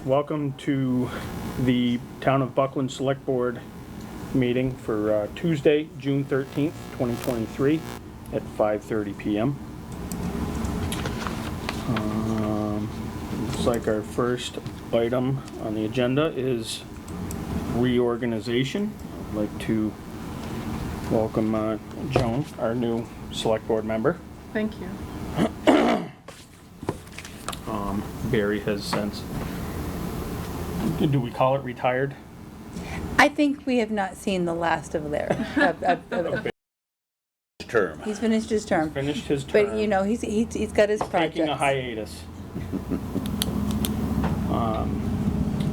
welcome to the Town of Buckland Selectboard meeting for Tuesday, June 13th, 2023 at 5:30 p.m. Looks like our first item on the agenda is reorganization. I'd like to welcome Joan, our new Select Board member. Thank you. Barry has since, do we call it retired? I think we have not seen the last of Larry. Term. He's finished his term. Finished his term. But, you know, he's got his projects. Taking a hiatus.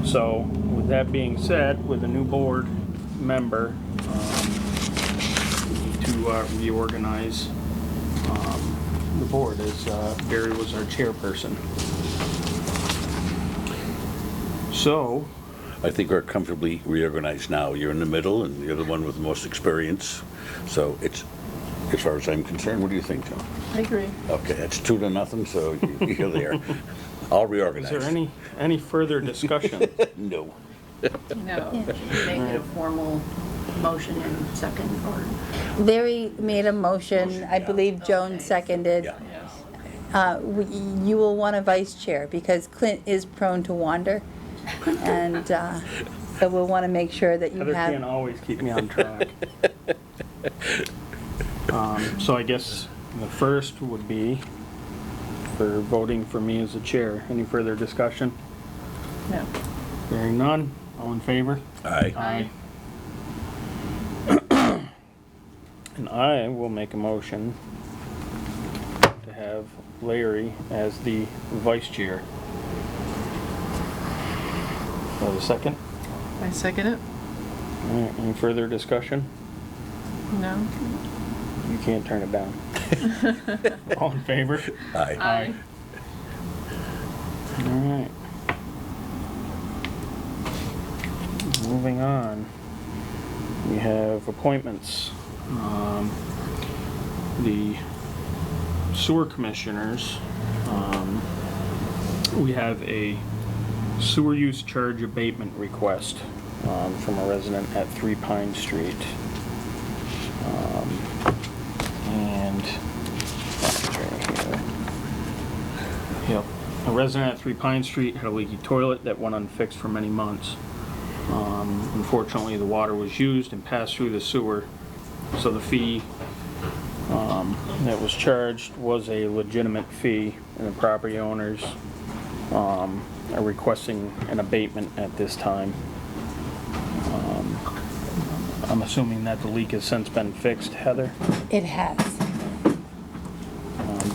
So, with that being said, with a new board member, we need to reorganize the board, as Barry was our chairperson. So, I think we're comfortably reorganized now. You're in the middle, and you're the one with the most experience. So it's, as far as I'm concerned, what do you think, John? I agree. Okay, it's 2-0, so you're there. I'll reorganize. is there any further discussion? No. No. Make it a formal motion and second, or? Larry made a motion. I believe Joan Okay. seconded. Yeah. Yes. You will want a vice chair because Clint is prone to wander. And so we'll want to make sure that you Heather can't have, always keep me on track. So I guess the first would be for voting for me as the chair. Any further discussion? No. Hearing none, all in favor? Aye. And I will make a motion to have Larry as the vice chair. Do I have a second? I second it. All right, any further discussion? No. You can't turn it down. All in favor? Aye. Aye. All right. Moving on, we have appointments. The sewer commissioners, we have a sewer use charge abatement request from a resident at 3 Pine Street. And that's right here. Yep. A resident at 3 Pine Street had a leaky toilet that went unfixed for many months. Unfortunately, the water was used and passed through the sewer, so the fee that was charged was a legitimate fee, and the property owners are requesting an abatement at this time. I'm assuming that the leak has since been fixed, Heather? it has.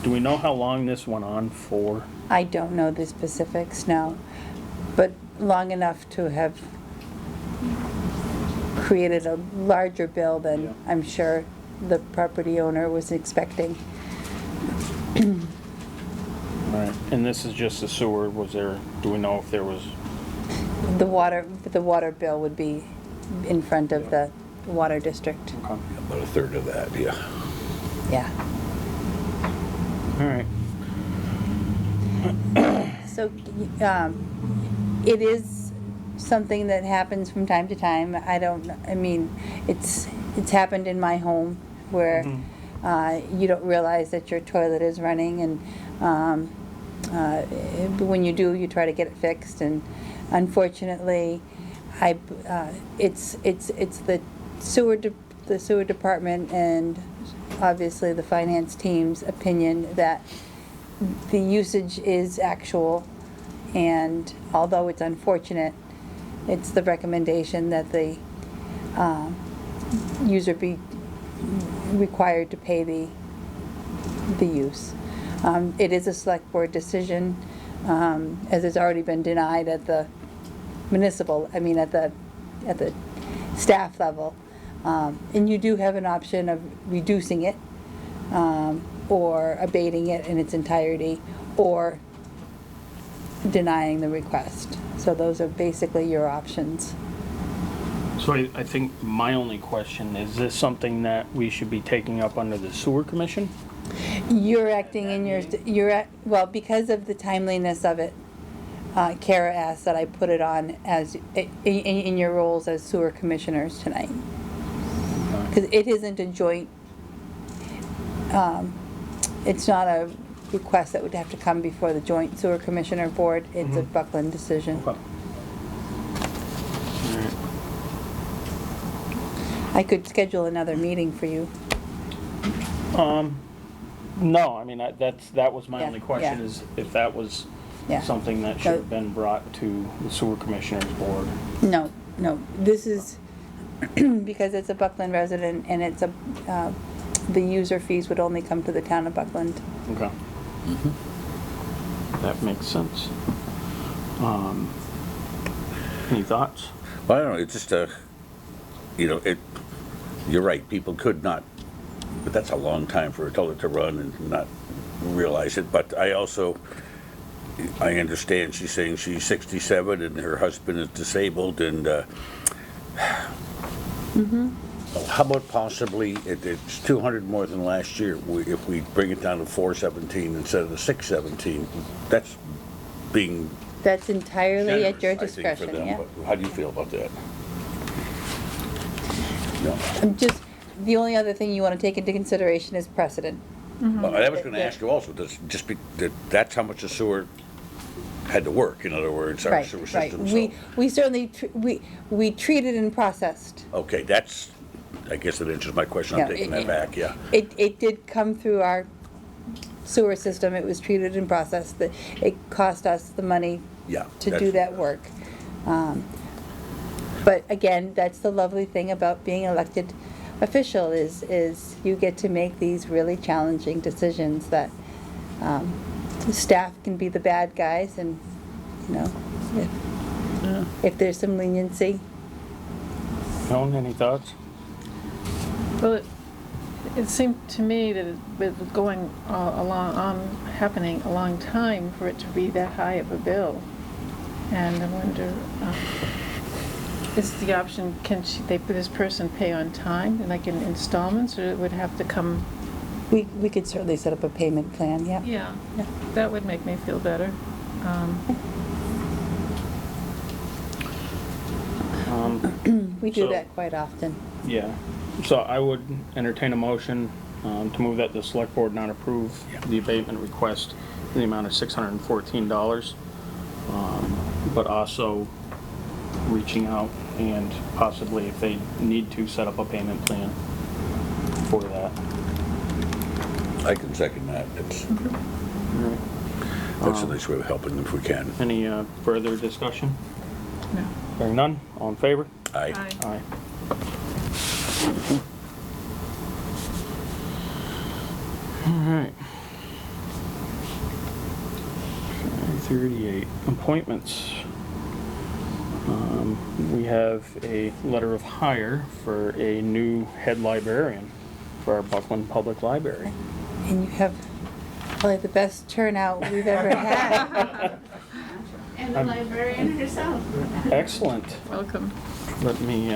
Do we know how long this went on for? I don't know the specifics now, but long enough to have created a larger bill than Yeah. I'm sure the property owner was expecting. Right. And this is just the sewer, do we know if there was? The water bill would be in front of the water district. Okay. About a third of that, yeah. Yeah. All right. So, it is something that happens from time to time. I mean, it's happened in my home where you don't realize that your toilet is running, and when you do, you try to get it fixed, and unfortunately, it's the sewer department and obviously the finance team's opinion that the usage is actual, and although it's unfortunate, it's the recommendation that the user be required to pay the use. It is a select board decision, as it's already been denied at the at the staff level. And you do have an option of reducing it, or abating it in its entirety, or denying the request. So those are basically your options. So I think my only question, is this something that we should be taking up under the sewer commission? You're acting in well, because of the timeliness of it, Kara asked that I put it on as, in your roles as sewer commissioners tonight. Because it isn't a joint, it's not a request that would have to come before the joint sewer commissioner board. It's a Buckland decision. Okay. Alright. I could schedule another meeting for you. No, I mean, that was my Yeah, only question, yeah. is if that was Yeah. something that should have been brought to the sewer commissioners board. No, this is, because it's a Buckland resident and it's a, the user fees would only come to the town of Buckland. Okay. That makes sense. Any thoughts? Well, I don't know, it's just you're right, people could not, but that's a long time for a toilet to run and not realize it. But I understand she's saying she's 67 and her husband is disabled, and how about possibly, it's 200 more than last year, if we bring it down to 417 instead of the 617, that's being That's entirely at your generous, I think, for discretion, them. yeah. But how do you feel about that? No. The only other thing you want to take into consideration is precedent. Well, I was going to Yeah. ask you also, that's how much the sewer had to work, in other words, our Right, sewer right. system, so. We certainly, we treated and processed. Okay, I guess that answers my question, I'm Yeah, taking that back, yeah. It did come through our sewer system, it was treated and processed, it cost us the money Yeah. to do that work. But again, that's the lovely thing about being elected official, is you get to make these really challenging decisions that, the staff can be the bad guys, and, if there's some leniency. Joan, any thoughts? Well, it seemed to me that it was going happening a long time for it to be that high of a bill. And I wonder, is the option, this person pay on time, like in installments, or it would have to come? We could certainly set up a payment plan, yeah. Yeah, Yeah. that would make me feel better. We do So- that quite often. Yeah. So I would entertain a motion to move that the select board not approve the abatement request in the amount of $614, but also reaching out and possibly, if they need to, set up a payment plan for that. I can second that, that's a nice way of helping them if we can. Any further discussion? No. Hearing none, all in favor? Aye. Aye. All right. 38, appointments. We have a letter of hire for a new head librarian for our Buckland Public Library. And you have probably the best turnout we've ever had. And the librarian herself. Excellent. Welcome. Let me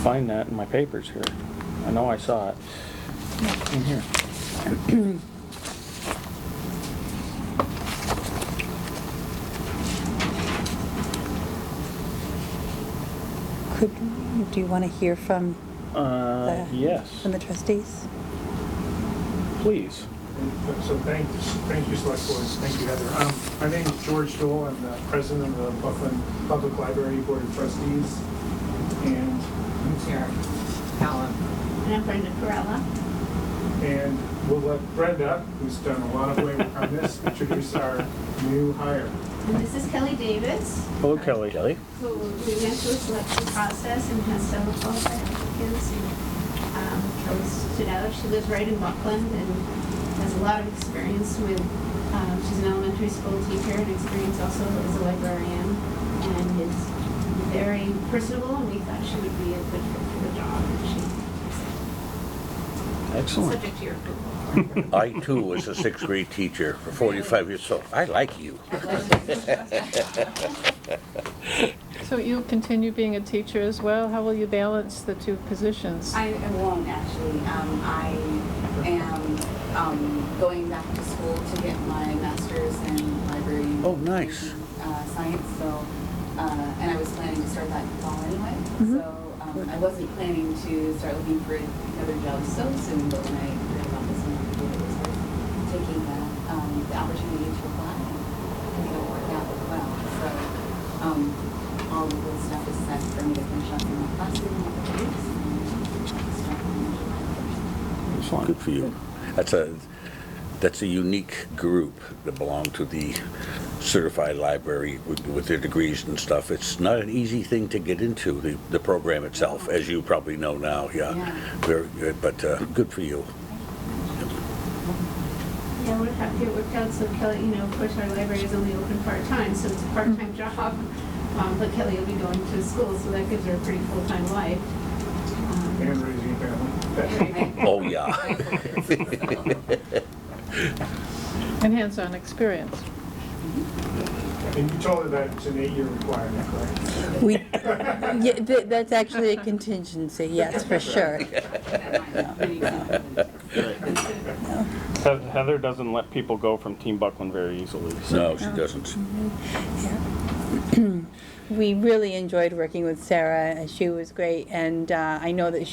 find that in my papers here. I know I saw it. In here. Do you want to hear from Yes, the trustees? please. So thank you, Select Board. Thank you, Heather. My name is George Dole. I'm the president of the Buckland Public Library Board of Trustees. And I'm Sarah Allen. And I'm Brenda Perella. And we'll let Brenda, who's done a lot of work on this, introduce our new hire. And this is Kelly Davis, Hello, Kelly. Kelly? who we went through a selection process and has several qualified applicants. Kelly stood out. She lives right in Buckland and has a lot of experience with, she's an elementary school teacher and experience also as a librarian, and is very personable, and we thought she would be a good fit for the job. And she Excellent. subject to your approval. I too was a sixth grade teacher for 45 years, so I like you. So you'll continue being a teacher as well? How will you balance the two positions? I won't actually. I am going back to school school to get my master's in library. Oh, nice. Science, so, and I was planning to start that fall anyway. Mhm. So I wasn't planning to start looking for another job so soon, but when I heard about this one, I was taking the opportunity to apply, and it'll work out well. So all of the stuff is set for me to finish up in my classes in a couple weeks. And start on July 1st. Excellent. Good for you. That's a unique group that belong to the certified library with their degrees and stuff. It's not an easy thing to get into, the program itself, as you probably know now, yeah. Very good, but good for you. Yeah, we're happy it worked out. So Kelly, you know, of course our library is only open part-time, so it's a part-time job. But Kelly will be going to school, so that gives her a pretty full-time life. And raising a family. Oh, yeah. And hands-on experience. And you told her that it's an 8-year requirement, correct? We, yeah, that's actually a contingency, yes, for sure. Heather doesn't let people go from Team Buckland very easily. So. No, she doesn't. Yeah. We really enjoyed working with Sarah. She was great, and I know that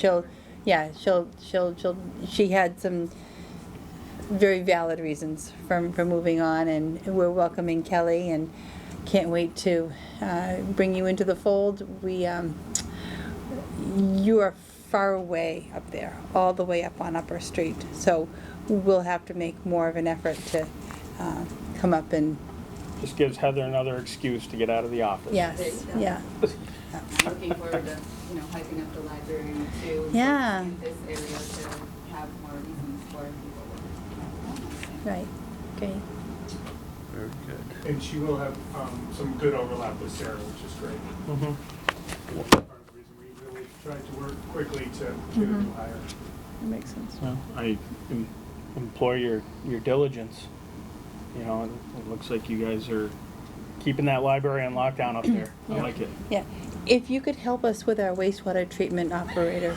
she had some very valid reasons for moving on, and we're welcoming Kelly and can't wait to bring you into the fold. You are far away up there, all the way up on Upper Street, so we'll have to make more of an effort to come up and, Just gives Heather another excuse to get out of the office. yes, yeah. I'm looking forward to, hyping up the library too. Yeah. In this area to have more reasons for people. Right, great. Very good. And she will have some good overlap with Sarah, which is great. Mm-hmm. Part of the reason we really tried to work quickly to get a new hire. That makes sense. Well, I employ your diligence. You know, it looks like you guys are keeping that library on lockdown up there. I like it. Yeah, if you could help us with our wastewater treatment operator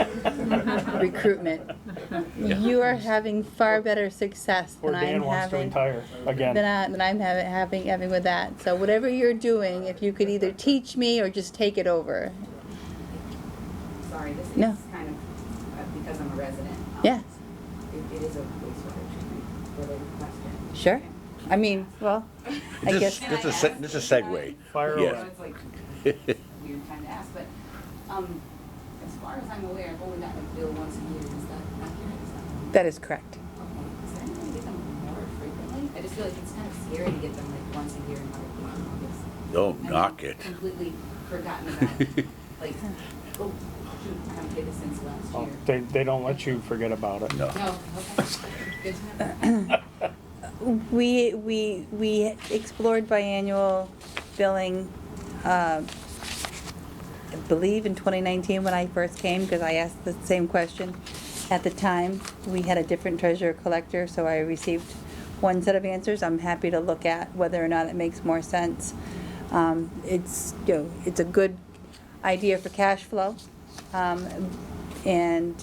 recruitment, you are having far better success Poor than I'm Dan wants to having. retire again. Than I'm having with that. So whatever you're doing, if you could either teach me or just take it over. Sorry, this is No. kind of, because I'm a resident. Yes. It is a wastewater treatment related question. Sure. I mean, well, I guess. This is a segue. Fire Yeah. away. So it's like weird time to ask, but as far as I'm aware, I've only gotten a bill once a year. Is that accurate? Is that That is correct. okay? Is there any way to get them more frequently? I just feel like it's kind of scary to get them like once a year and not a month. Don't knock it. Completely forgotten about it. Like, oh shoot, I haven't paid this since last Oh, year. they don't let you forget about it. No. No, okay. Good to know. We explored biannual billing, I believe in 2019 when I first came, because I asked the same question. At the time, we had a different treasurer collector, so I received one set of answers. I'm happy to look at whether or not it makes more sense. It's a good idea for cash flow, and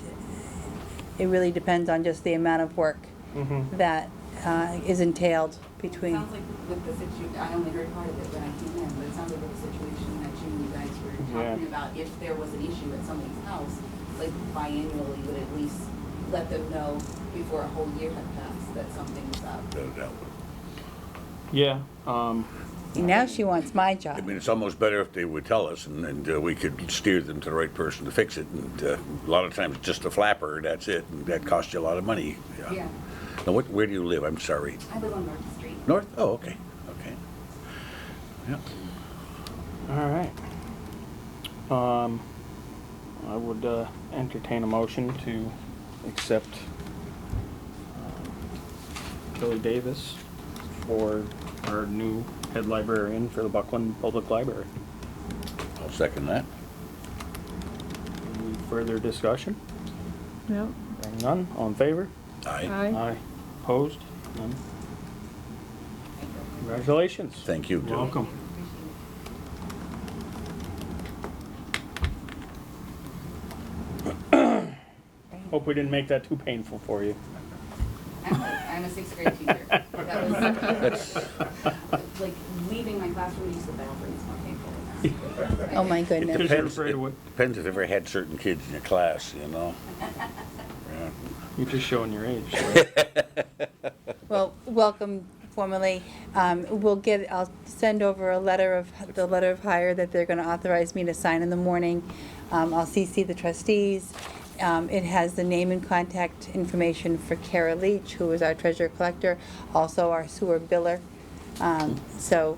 it really depends on just the amount of work Mm-hmm. that is entailed between. Sounds like with the situation, I only heard part of it when I came in, but it sounds like with the situation that you guys were talking about, if there was an issue at somebody's house, like biannually, would at least let them know before a whole year had passed that something's up. No doubt. Yeah. Now she wants my I job. mean, it's almost better if they would tell us, and we could steer them to the right person to fix it. And a lot of times, just a flapper, that's it, and that costs you a lot of money. Yeah. Now, where do you live? I'm sorry. I live on North Street. North? Oh, okay. Okay. Yeah. All right. I would entertain a motion to accept Billy Davis for our new head librarian for the Buckland Public Library. I'll second that. Any further discussion? No. Hearing none. All in favor? Aye. Aye. Opposed? None. Congratulations. Thank you, Bill. Welcome. Hope we didn't make that too painful for you. I'm a 6th grade teacher. That's That's, Like, leaving my classroom to use the bathroom is more painful than that. Oh, my it goodness. Because you're depends, afraid of what- it depends if you've ever had certain kids in your class, you know? Yeah. You're just showing your age. Well, welcome formally. I'll send over the letter of hire that they're gonna authorize me to sign in the morning. I'll CC the trustees. It has the name and contact information for Kara Leach, who is our treasurer collector, also our sewer biller. So,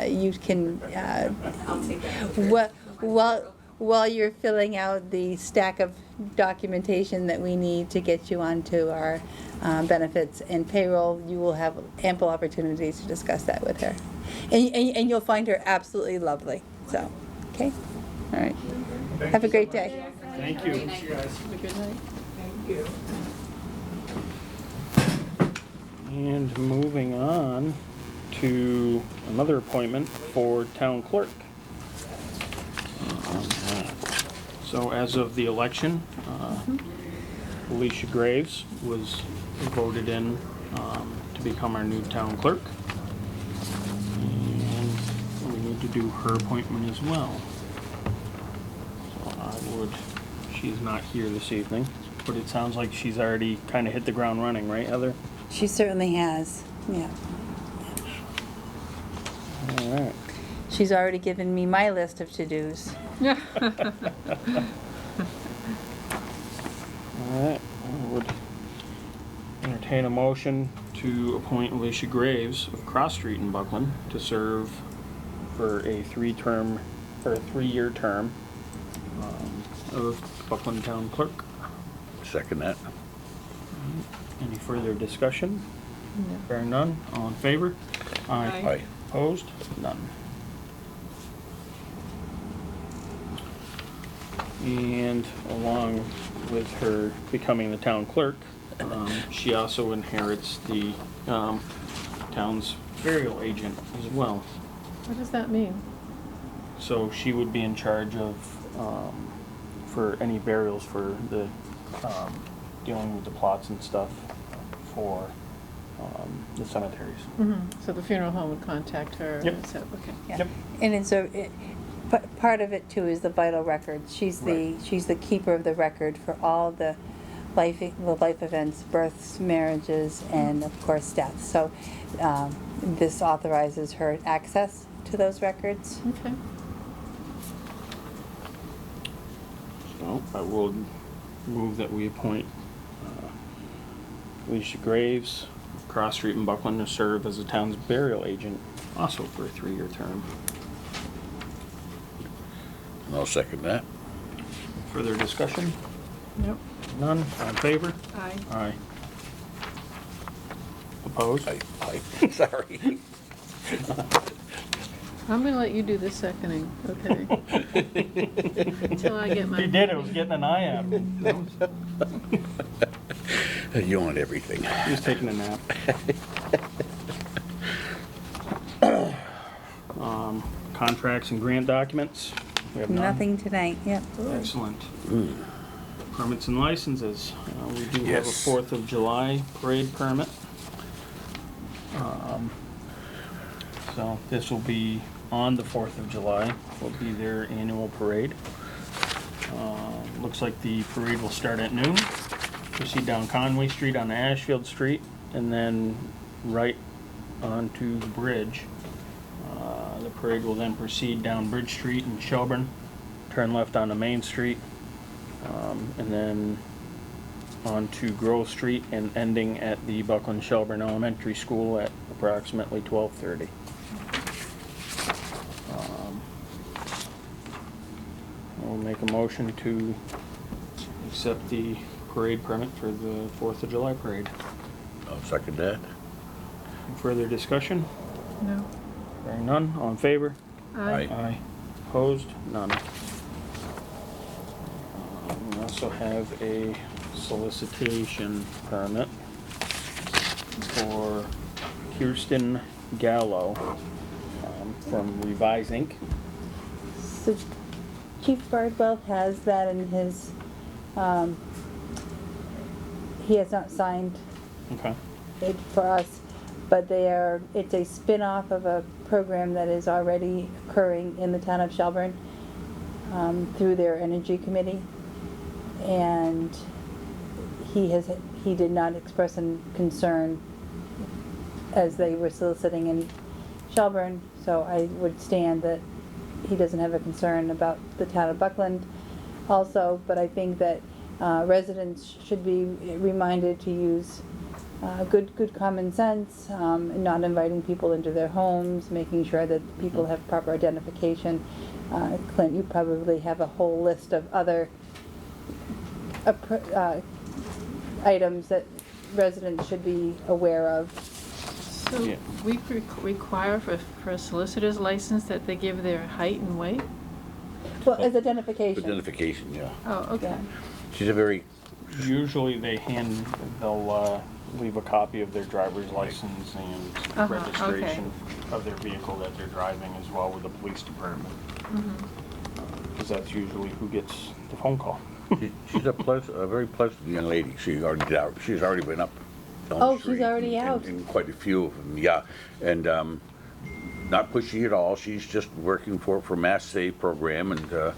you can, I'll take that. while you're filling out the stack of documentation that we need to get you onto our benefits and payroll, you will have ample opportunities to discuss that with her. And you'll find her absolutely lovely, so, okay? All right. Have a great day. Thank you. Thank you, guys. Have a good night. Thank you. And moving on to another appointment for town clerk. So as of the election, Alicia Graves was voted in to become our new town clerk. And we need to do her appointment as well. So she's not here this evening, but it sounds like she's already kind of hit the ground running, right, Heather? She certainly has, yeah. All right. She's already given me my list of to-dos. Yeah. All right, I would entertain a motion to appoint Alicia Graves of Cross Street in Buckland to serve for a three-year term of Buckland Town Clerk. Second that. Any further discussion? No. Hearing none, all in favor? Aye. Aye. Opposed? None. And along with her becoming the town clerk, she also inherits the town's burial agent as well. What does that mean? So she would be in charge of, for any burials for the, dealing with the plots and stuff for the cemeteries. So the funeral home would contact her? Yep. and so- Okay. Yeah. Yep. And it's part of it too is the vital records. She's Right. the keeper of the record for all the life events, births, marriages, and of course deaths. So this authorizes her access to those records. Okay. So I will move that we appoint Alicia Graves, Cross Street in Buckland, to serve as the town's burial agent, also for a 3-year term. And I'll second that. Further discussion? Nope. None? All in favor? Aye. Aye. Opposed? Aye. Sorry. I'm gonna let you do the seconding, okay? Until I get my. He did, it was getting an eye out. You want everything. He was taking a nap. Contracts and grant documents? We have none. Nothing tonight, yep. Excellent. Permits and licenses. We do have a Yes. 4th of July parade permit. So this will be on the 4th of July, will be their annual parade. Looks like the parade will start at noon, proceed down Conway Street onto Ashfield Street, and then right onto the bridge. The parade will then proceed down Bridge Street in Shelburne, turn left onto Main Street, and then onto Grove Street and ending at the Buckland Shelburne Elementary School at approximately 12:30. I'll make a motion to accept the parade permit for the 4th of July parade. I'll second that. Further discussion? No. Hearing none, all in favor? Aye. Aye. Opposed? None. We also have a solicitation permit for Kirsten Gallo from Revise Inc. So Chief Bardwell has that in his, he has not signed Okay. it for us, but it's a spin-off of a program that is already occurring in the town of Shelburne through their energy committee. And he did not express any concern as they were soliciting in Shelburne, so I would stand that he doesn't have a concern about the town of Buckland also, but I think that residents should be reminded to use good common sense, not inviting people into their homes, making sure that people have proper identification. Clint, you probably have a whole list of other items that residents should be aware of. So Yeah. we require for a solicitor's license that they give their height and weight? Well, as identification. Identification, yeah. Oh, okay. Yeah. She's a very, Usually they'll leave a copy of their driver's license and Uh-huh, registration of their vehicle that they're driving as well with the police department. Because that's usually who gets the phone call. she's a very pleasant young lady. She's already been up on the Oh, she's street already and- out. and quite a few of them, yeah. And not pushy at all. She's just working for Mass Save program, and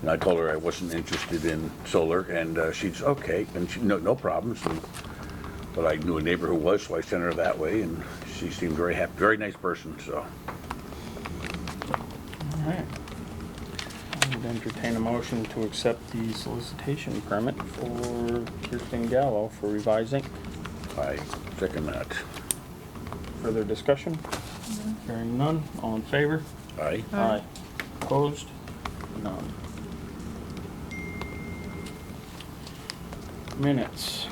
I told her I wasn't interested in solar, and she's okay, and she, no problems. But I knew a neighbor who was, so I sent her that way, and she seemed very happy, very nice person, so. All right. I would entertain a motion to accept the solicitation permit for Kirsten Gallo for revising. I second that. Further discussion? Hearing none, all in favor? Aye. Aye. Opposed? None. Minutes.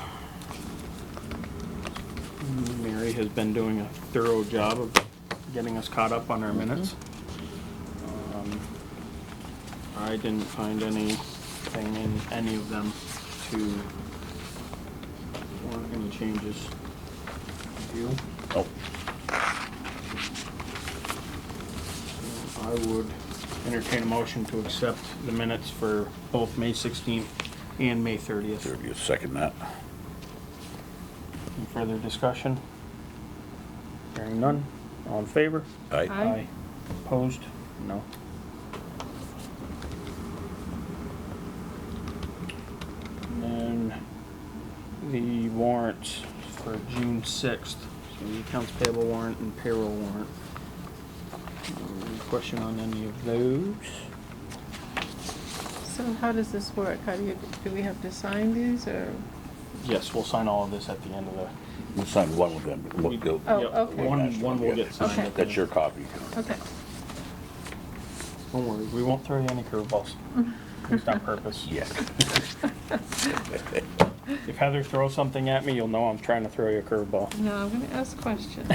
Mary has been doing a thorough job of getting us caught up on our minutes. I didn't find anything in any of them or any changes. You? Oh, I would entertain a motion to accept the minutes for both May 16th and May 30th. 30th, second that. Any further discussion? Hearing none. All in favor? Aye. Aye. Opposed? No. And the warrants for June 6th. So the accounts payable warrant and payroll warrant. Any question on any of those? So how does this work? Do we have to sign these, or? Yes, we'll sign all of this at the end of the. We'll sign one with them. Oh, Yep, okay. One will get signed. Okay. at the That's your end. copy. Okay. Don't worry, we won't throw you any curveballs. At least on purpose. Yeah. If Heather throws something at me, you'll know I'm trying to throw you a curveball. No, I'm gonna ask questions.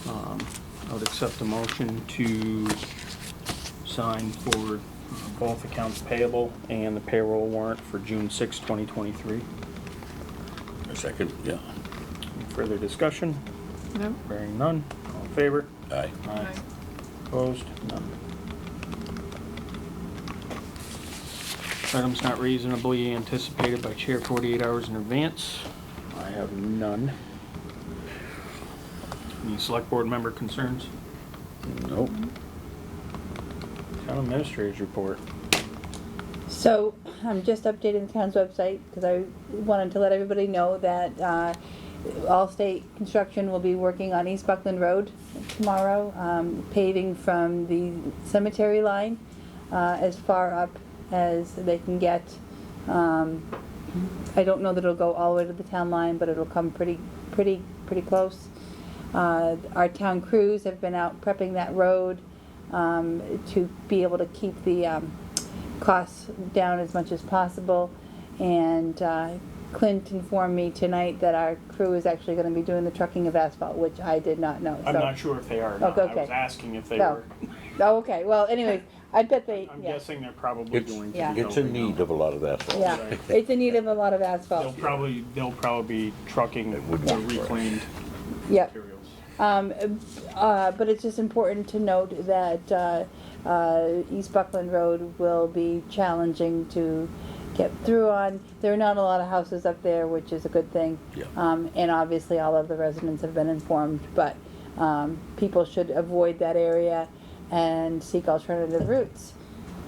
I would accept a motion to sign for both accounts payable and the payroll warrant for June 6, 2023. A second, yeah. Any further discussion? No? Bearing none, all in favor? Aye. Aye. Opposed? None. Items not reasonably anticipated by chair 48 hours in advance. I have none. Any select board member concerns? Nope. Town administrator's report. So, I'm just updating the town's website, because I wanted to let everybody know that Allstate Construction will be working on East Buckland Road tomorrow, paving from the cemetery line as far up as they can get. I don't know that it'll go all the way to the town line, but it'll come pretty close. Our town crews have been out prepping that road to be able to keep the costs down as much as possible. And Clint informed me tonight that our crew is actually going to be doing the trucking of asphalt, which I did not know. I'm So- not sure if they are or not. Okay. I was asking if they No. were. Oh, okay. Well, anyways, I bet they. I'm Yeah. guessing they're probably It's, going to. Yeah. be it's in building need out. of a lot of asphalt. Yeah, Right. it's in need of a lot of asphalt. They'll probably be trucking It would the want to. reclaimed Yep. materials. But it's just important to note that East Buckland Road will be challenging to get through on. There are not a lot of houses up there, which is a good thing. Yeah. And obviously all of the residents have been informed, but people should avoid that area and seek alternative routes.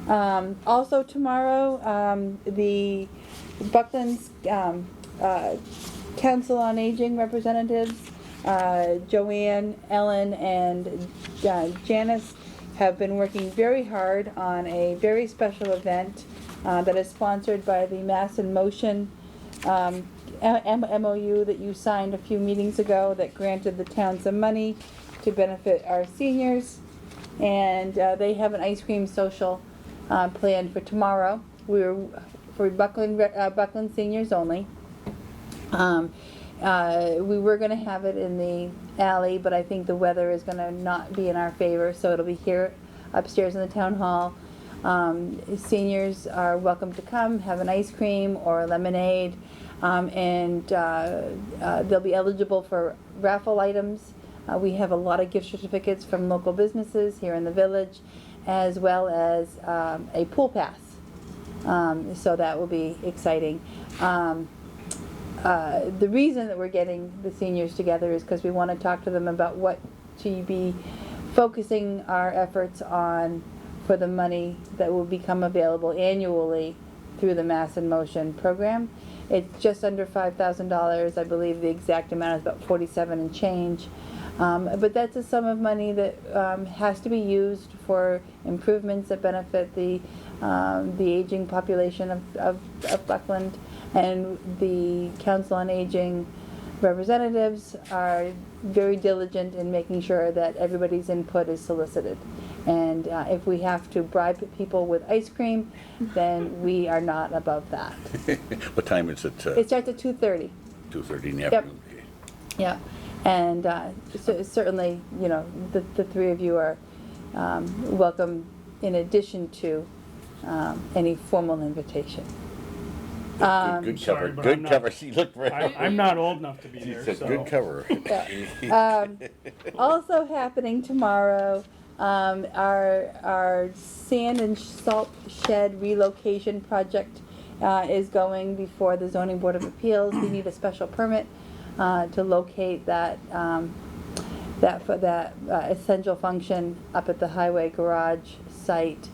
Also tomorrow, the Buckland's Council on Aging representatives, Joanne, Ellen, and Janice have been working very hard on a very special event that is sponsored by the Mass in Motion MOU that you signed a few meetings ago that granted the town some money to benefit our seniors. And they have an ice cream social planned for tomorrow. For Buckland seniors only. We were going to have it in the alley, but I think the weather is going to not be in our favor, so it'll be here upstairs in the town hall. Seniors are welcome to come, have an ice cream or a lemonade, and they'll be eligible for raffle items. We have a lot of gift certificates from local businesses here in the village, as well as a pool pass. So that will be exciting. The reason that we're getting the seniors together is because we want to talk to them about what to be focusing our efforts on for the money that will become available annually through the Mass in Motion program. It's just under $5,000. I believe the exact amount is about 47 and change. But that's a sum of money that has to be used for improvements that benefit the aging population of Buckland. And the Council on Aging representatives are very diligent in making sure that everybody's input is solicited. And if we have to bribe people with ice cream, then we are not above that. What time is it? It starts at 2:30. 2:30 in the Yep. afternoon? Okay. Yeah, and so certainly, you know, the three of you are welcome in addition to any formal invitation. Good sorry, cover, but good I'm not- cover. She looked right. I'm not old enough to be She there, said so. good cover. Also happening tomorrow, our sand and salt shed relocation project is going before the Zoning Board of Appeals. We need a special permit to locate that essential function up at the highway garage site.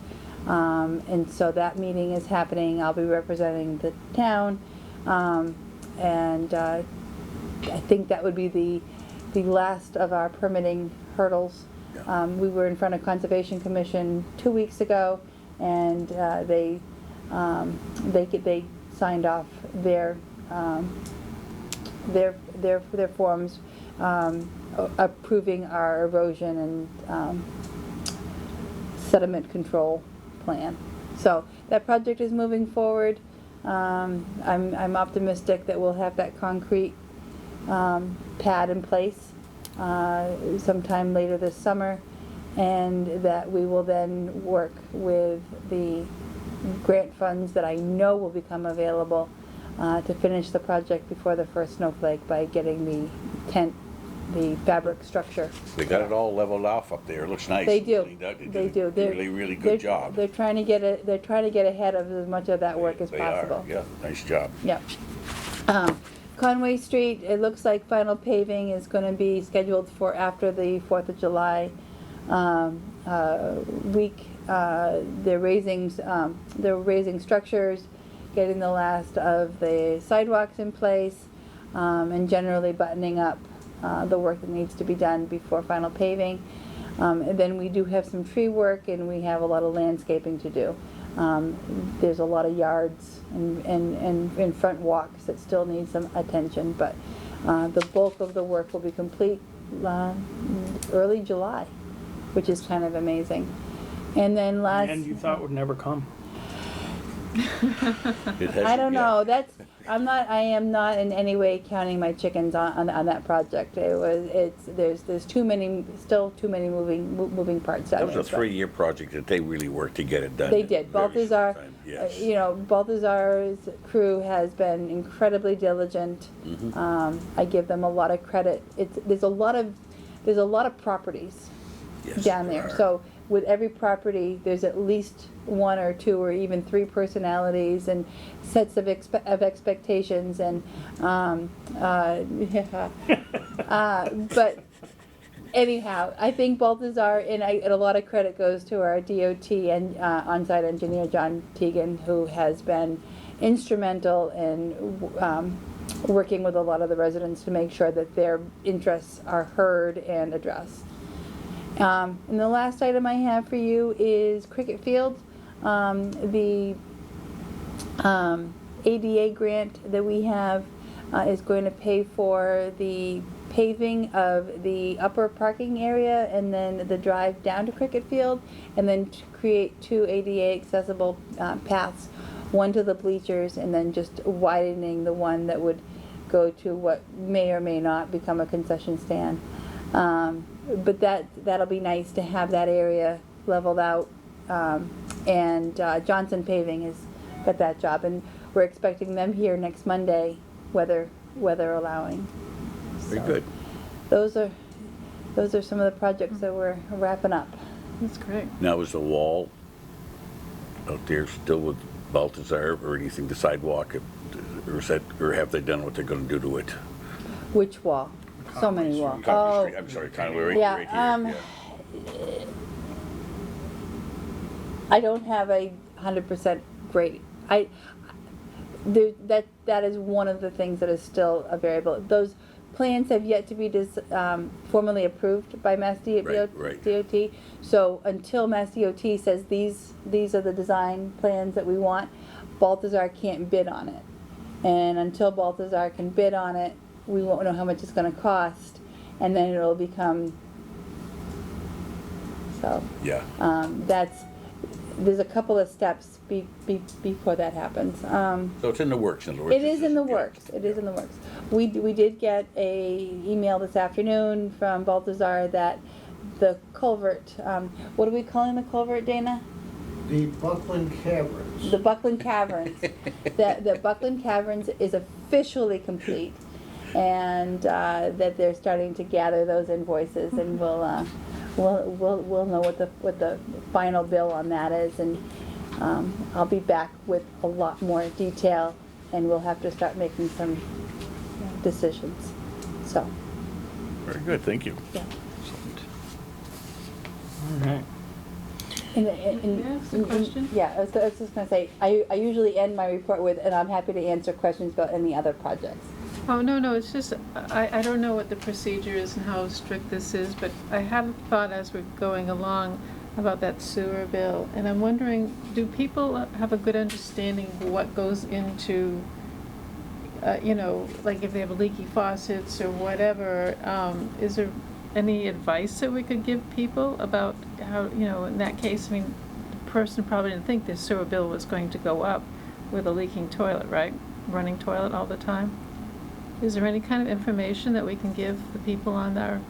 And so that meeting is happening. I'll be representing the town, and I think that would be the last of our permitting hurdles. Yeah. We were in front of Conservation Commission 2 weeks ago, and they signed off their forms approving our erosion and sediment control plan. So that project is moving forward. I'm optimistic that we'll have that concrete pad in place sometime later this summer, and that we will then work with the grant funds that I know will become available to finish the project before the first snowflake by getting the tent, the fabric structure. They got it all leveled off up there. It looks nice. They do. They did a really, really good job. They're trying to get it. They're trying to get ahead of as much of that work as They possible. are, yeah, nice job. Yep. Conway Street, it looks like final paving is going to be scheduled for after the 4th of July week. They're raising structures, getting the last of the sidewalks in place, and generally buttoning up the work that needs to be done before final paving. And then we do have some tree work, and we have a lot of landscaping to do. There's a lot of yards and front walks that still need some attention, but the bulk of the work will be complete early July, which is kind of amazing. And then last... And you thought would never come. I don't know. I am not in any way counting my chickens on that project. There's too many moving parts down That was there, a 3-year project that they really worked to get it done. They in did. a very Balthazar, short time. Yes. Balthazar's crew has been incredibly diligent. I give them a lot of credit. There's a lot of properties Yes, down there there. are. So with every property, there's at least one or two or even three personalities and sets of expectations and, yeah. But anyhow, I think Balthazar, and a lot of credit goes to our DOT and on-site engineer, John Teagan, who has been instrumental in working with a lot of the residents to make sure that their interests are heard and addressed. And the last item I have for you is Cricket Field. The ADA grant that we have is going to pay for the paving of the upper parking area and then the drive down to Cricket Field, and then to create 2 ADA accessible paths, one to the bleachers and then just widening the one that would go to what may or may not become a concession stand. But that'll be nice to have that area leveled out. And Johnson Paving has got that job, and we're expecting them here next Monday, weather allowing. Very So, good. Those are some of the projects that we're wrapping up. That's great. Now, is the wall out there still with Balthazar, or anything, the sidewalk, or have they done what they're gonna do to it? Which wall? So many walls. Conway Street, I'm sorry, Conway, Yeah, right here, yeah. I don't have a 100% grade. That is one of the things that is still a variable. Those plans have yet to be formally approved by Mass DOT. Right. So until Mass DOT says these are the design plans that we want, Balthazar can't bid on it. And until Balthazar can bid on it, we won't know how much it's going to cost, and then it'll become. So. Yeah. There's a couple of steps before that happens. So it's in the works, in other words. It is in the Yeah. works. It is in the works. We did get a email this afternoon from Balthazar that the culvert, what are we calling the culvert, Dana? The Buckland Caverns. The Buckland Caverns. The Buckland Caverns is officially complete, and that they're starting to gather those invoices, and we'll know what the final bill on that is, and I'll be back with a lot more detail, and we'll have to start making some decisions. So, Very good, thank you. yeah. All right. And, May I ask a question? Yeah, I was just gonna say, I usually end my report with, and I'm happy to answer questions about any other projects. Oh, no, it's just, I don't know what the procedure is and how strict this is, but I have thought as we're going along about that sewer bill, and I'm wondering, do people have a good understanding of what goes into, like if they have leaky faucets or whatever, is there any advice that we could give people about how, in that case, I mean, the person probably didn't think their sewer bill was going to go up with a leaking toilet, right? Running toilet all the time. Is there any kind of information that we can give the people on our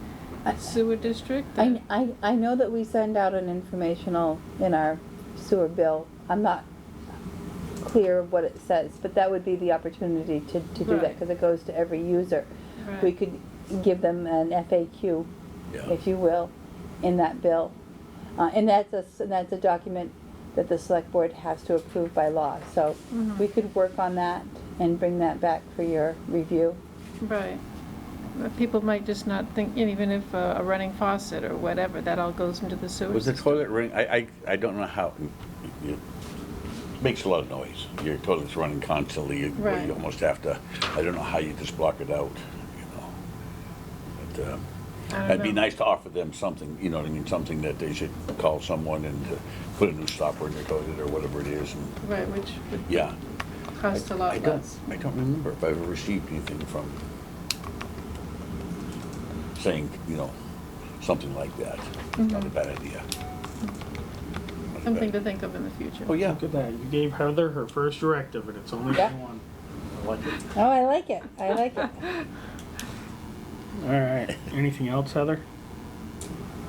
sewer district? I know that we send out an informational in our sewer bill. I'm not clear of what it says, but that would be the opportunity to do that, Right. because it goes to every user. Right. We could give them an FAQ, Yeah. if you will, in that bill. And that's a document that the select board has to approve by law. So Mhm. we could work on that and bring that back for your review. Right. But people might just not think, even if a running faucet or whatever, that all goes into the sewer Was the system. toilet running, I don't know how, it makes a lot of noise. Your toilet's running constantly, you Right. almost have to, I don't know how you just block it out, But, I don't it'd be know. nice to offer them something, you know what I mean, something that they should call someone and put a new stopper in their toilet or whatever it is, and, Right, which would yeah. cost a lot less. I don't remember if I ever received anything from saying, something like that. Not a bad idea. Not a Something to bad- think of in the future. Oh, yeah. Look at that. You gave Heather her first directive, and it's only Yeah. been one. I like it. Oh, I like it. I like it. All right. Anything else, Heather?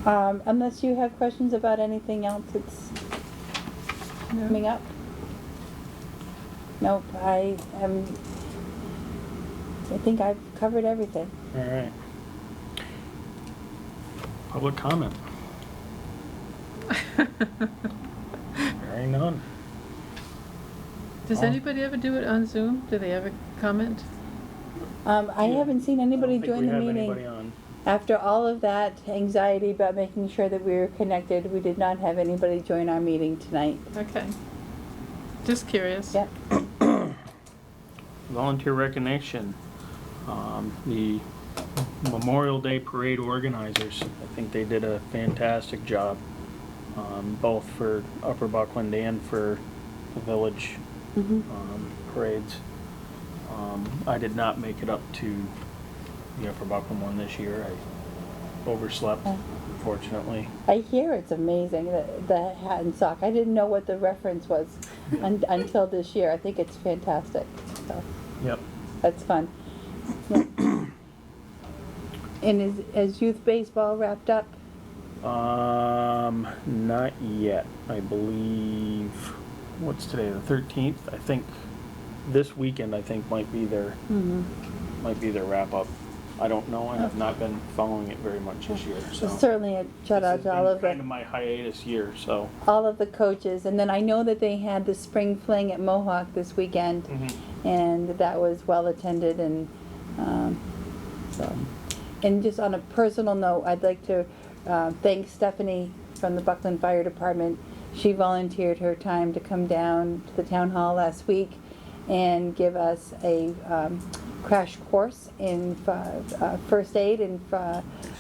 Unless you have questions about anything else that's coming up? Nope, I think I've covered everything. All right. Public comment. Hearing none. Does Oh. anybody ever do it on Zoom? Do they ever comment? I haven't seen anybody I don't think join we the have meeting. anybody on. After all of that anxiety about making sure that we were connected, we did not have anybody join our meeting tonight. Okay. Just curious. Yep. Volunteer recognition. The Memorial Day Parade organizers, I think they did a fantastic job, both for Upper Buckland and for the village parades. I did not make it up to the Upper Buckland one this year. I overslept, unfortunately. I hear it's amazing, the hat and sock. I didn't know what the reference was until this year. I think it's fantastic. So Yep. that's fun. Yeah. And is youth baseball wrapped up? Not yet. I believe, what's today, the 13th? I think this weekend, I think, might be their wrap up. I don't know. I have not been following it very much this year, so. Certainly a shout out This to has all been of kind of the, my hiatus year, so. all of the coaches. And then I know that they had the spring fling at Mohawk this weekend, and that was well attended, and so. And just on a personal note, I'd like to thank Stephanie from the Buckland Fire Department. She volunteered her time to come down to the town hall last week and give us a crash course in first aid and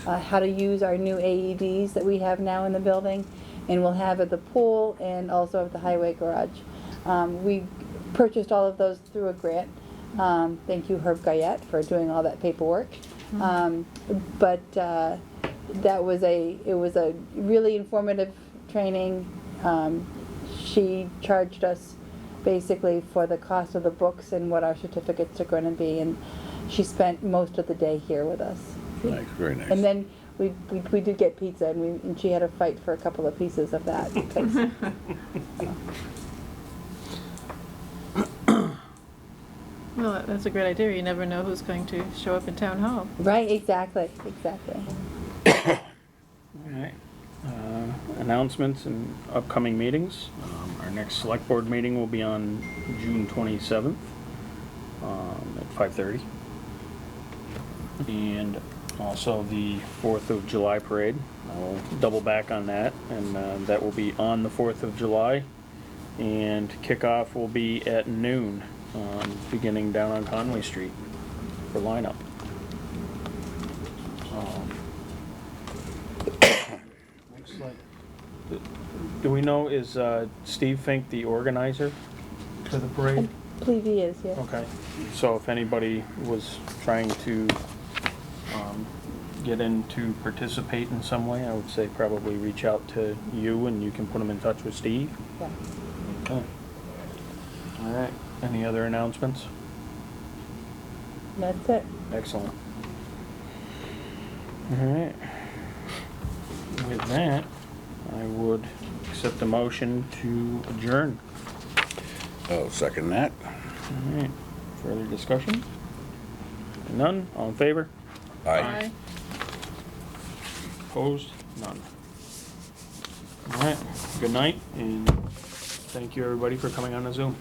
how to use our new AEDs that we have now in the building, and we'll have at the pool and also at the highway garage. We purchased all of those through a grant. Thank you, Herb Guyette, for doing all that paperwork. But it was a really informative training. She charged us basically for the cost of the books and what our certificates are going to be, and she spent most of the day here with us. Nice, very nice. And then we did get pizza, and she had a fight for a couple of pieces of that. Well, that's a great idea. You never know who's going to show up in town hall. Right, exactly. All right. Announcements and upcoming meetings. Our next select board meeting will be on June 27th at 5:30. And also the 4th of July parade. I'll double back on that, and that will be on the 4th of July. And kickoff will be at noon, beginning down on Conway Street for lineup. Looks like. Do we know, is Steve Fink the organizer for the parade? I believe he is, yeah. Okay, so if anybody was trying to get in to participate in some way, I would say probably reach out to you and you can put them in touch with Steve. Yeah. Okay. All right, any other announcements? That's it. Excellent. All right. With that, I would accept a motion to adjourn. Oh, second that. All right, further discussion? None, all in favor? Aye. Opposed? None. All right, good night, and thank you everybody for coming on the Zoom.